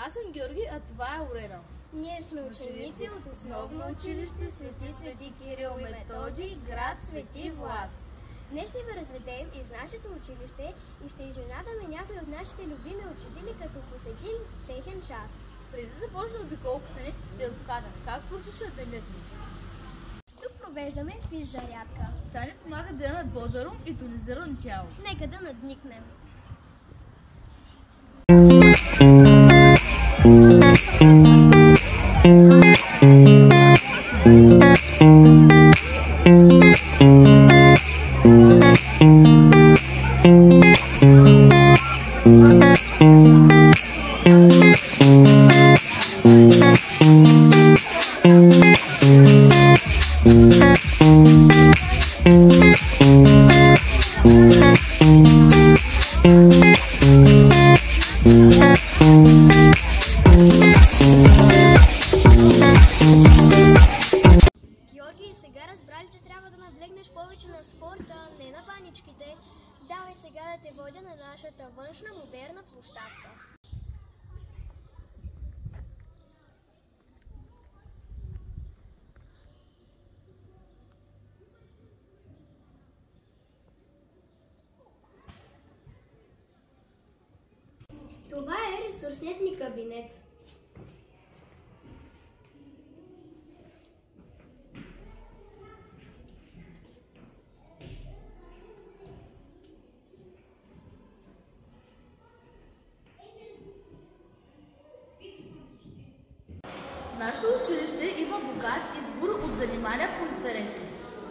Аз съм Георги, а това е Орена. Ние сме ученици от основно училище Свети Кирил Методий, град Свети Влас. Днес ще ви разведем из нашето училище и ще изненадаме някои от нашите любими учители, като посетим техен час. Преди да започне обиколката ни, ще ви покажем как протича денят ни. Тук провеждаме физзарядка. Тя ни помага да имаме бодро и тонизирано тяло. Нека да надникнем. Георги, сега разбрали, че трябва да наблегнеш повече на спорта, не на баничките. Давай сега да те водя на нашата външна модерна площадка. Това е ресурсният ни кабинет. В нашето училище има богат избор от занимания по интереси.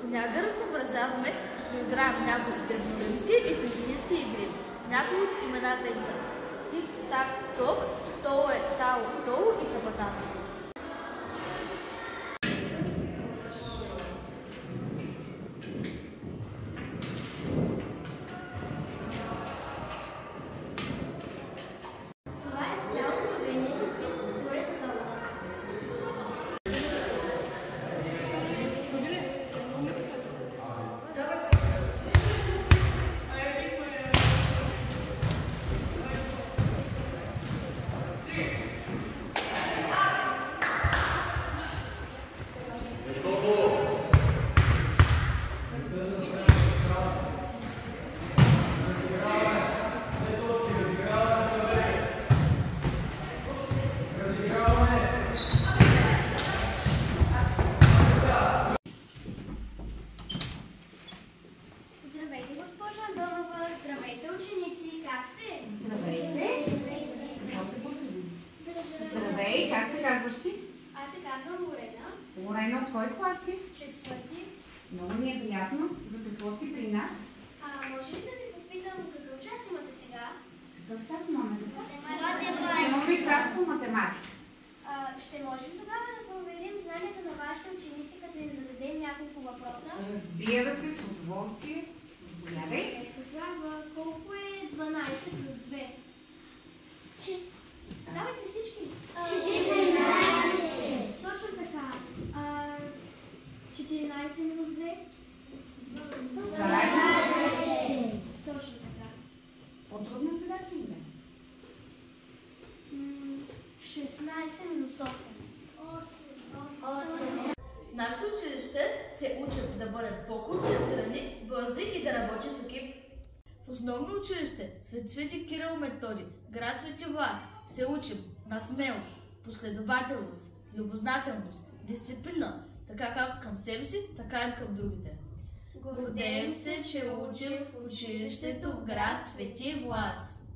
Понякога разнообразяваме, като играем някои древноримски и филипински игри. Някои от имената им са Тик-так-ток, Toe, Тао, Тоу и Тапатата. Това е цяло обявление на физкултурен салон. Здравейте, госпожа Андонова! Здравейте, ученици! Как сте? Здравейте! Здравей! Как се казваш ти? Аз се казвам Орена. Орена, от кой клас си? Четвърти. Много ми е приятно. За какво си при нас? Може ли да ви попитам какъв час имате сега? Какъв час имаме деца? Математика. Имаме час по математика. Ще можем тогава да проверим знанията на вашите ученици, като им зададем няколко въпроса? Разбира се, с удоволствие. Заповядай. Тогава, колко е 12 плюс 2? Давайте всички. 14. Точно така. 14 минус 2? 12. Точно така. По-трудна задача ли е? 16 минус 8. 8. В нашето училище се учат да бъдат по-концентрирани, бързи и да работят в екип. В основно училище Свети Кирил Методий, град Свети Влас, се учим на смелост, последователност, любознателност, дисциплина, така както към себе си, така и към другите. Гордеем се, че учим в училището в град Свети Влас.